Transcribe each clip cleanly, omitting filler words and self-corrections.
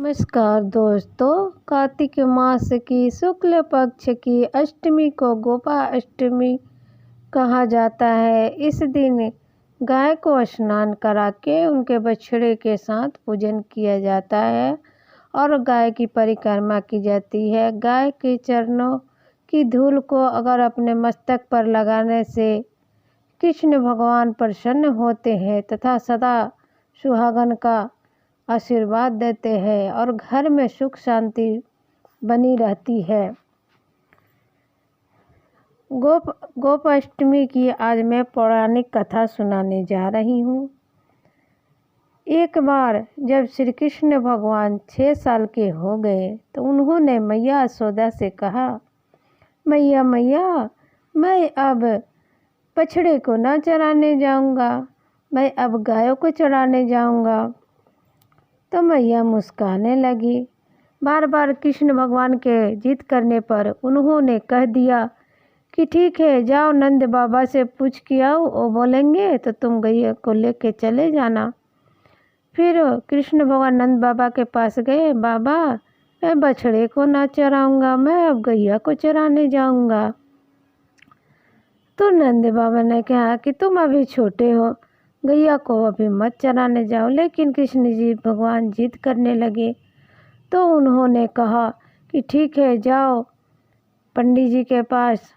नमस्कार दोस्तों, कार्तिक मास की शुक्ल पक्ष की अष्टमी को गोपा अष्टमी कहा जाता है। इस दिन गाय को स्नान करा के उनके बछड़े के साथ पूजन किया जाता है और गाय की परिक्रमा की जाती है। गाय के चरणों की धूल को अगर अपने मस्तक पर लगाने से कृष्ण भगवान प्रसन्न होते हैं तथा सदा सुहागन का आशीर्वाद देते हैं और घर में सुख शांति बनी रहती है। गोपाष्टमी की आज मैं पौराणिक कथा सुनाने जा रही हूँ। एक बार जब श्री कृष्ण भगवान 6 साल के हो गए तो उन्होंने मैया यशोदा से कहा, मैया मैया, मैं अब बछड़े को ना चराने जाऊँगा, मैं अब गायों को चराने जाऊँगा। तो मैया मुस्काने लगी। बार बार कृष्ण भगवान के जिद करने पर उन्होंने कह दिया कि ठीक है, जाओ नंद बाबा से पूछ के आओ, वो बोलेंगे तो तुम गैया को लेके चले जाना। फिर कृष्ण भगवान नंद बाबा के पास गए। बाबा, मैं बछड़े को ना चराऊँगा, मैं अब गैया को चराने जाऊँगा। तो नंद बाबा ने कहा कि तुम अभी छोटे हो, गैया को अभी मत चराने जाओ। लेकिन कृष्ण जी भगवान जिद करने लगे तो उन्होंने कहा कि ठीक है, जाओ पंडित जी के पास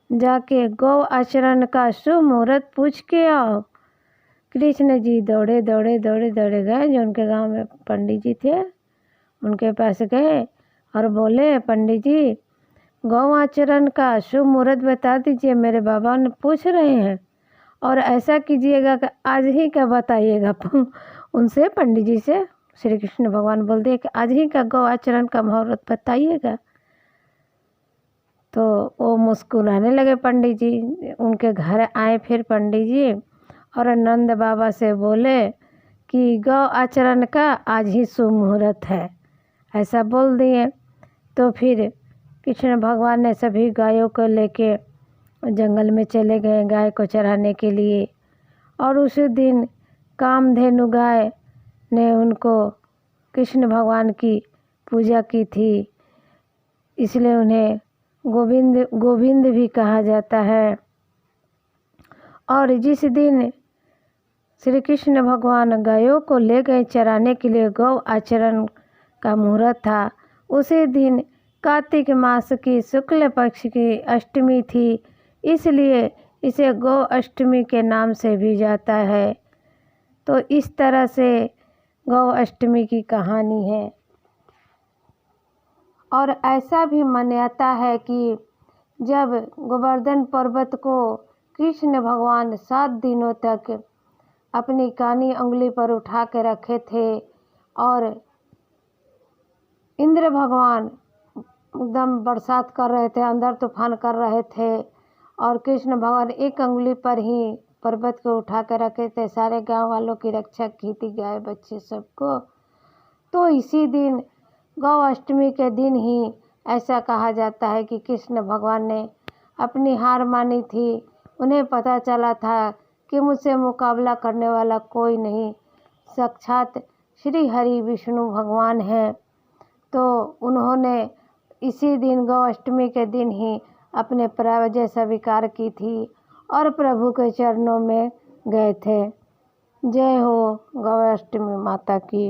जाके गौ आचरण का शुभ मुहूर्त पूछ के आओ। कृष्ण जी दौड़े गए। जो उनके गांव में पंडित जी थे उनके पास गए और बोले, पंडित जी, गौ आचरण का शुभ मुहूर्त बता दीजिए, मेरे बाबा ने पूछ रहे हैं और ऐसा कीजिएगा कि आज ही का बताइएगा। उनसे पंडित जी से श्री कृष्ण भगवान बोल दिए कि आज ही का गौ आचरण का मुहूर्त बताइएगा। तो वो मुस्कुराने लगे। पंडित जी उनके घर आए। फिर पंडित जी और नंद बाबा से बोले कि गौ आचरण का आज ही शुभ मुहूर्त है, ऐसा बोल दिए। तो फिर कृष्ण भगवान ने सभी गायों को लेके जंगल में चले गए गाय को चराने के लिए। और उसी दिन कामधेनु गाय ने उनको कृष्ण भगवान की पूजा की थी, इसलिए उन्हें गोविंद भी कहा जाता है। और जिस दिन श्री कृष्ण भगवान गायों को ले गए चराने के लिए, गौ आचरण का मुहूर्त था, उसी दिन कार्तिक मास की शुक्ल पक्ष की अष्टमी थी, इसलिए इसे गौ अष्टमी के नाम से भी जाता है। तो इस तरह से गौ अष्टमी की कहानी है। और ऐसा भी मान्यता है कि जब गोवर्धन पर्वत को कृष्ण भगवान 7 दिनों तक अपनी कानी उंगली पर उठा के रखे थे और इंद्र भगवान एकदम बरसात कर रहे थे, अंदर तूफान कर रहे थे और कृष्ण भगवान एक उंगली पर ही पर्वत को उठा कर रखे थे, सारे गांव वालों की रक्षा की थी, गाय बच्चे सबको। तो इसी दिन गौ अष्टमी के दिन ही ऐसा कहा जाता है कि कृष्ण भगवान ने अपनी हार मानी थी। उन्हें पता चला था कि मुझसे मुकाबला करने वाला कोई नहीं, साक्षात श्री हरि विष्णु भगवान हैं। तो उन्होंने इसी दिन गौ अष्टमी के दिन ही अपने पराजय स्वीकार की थी और प्रभु के चरणों में गए थे। जय हो गौ अष्टमी माता की।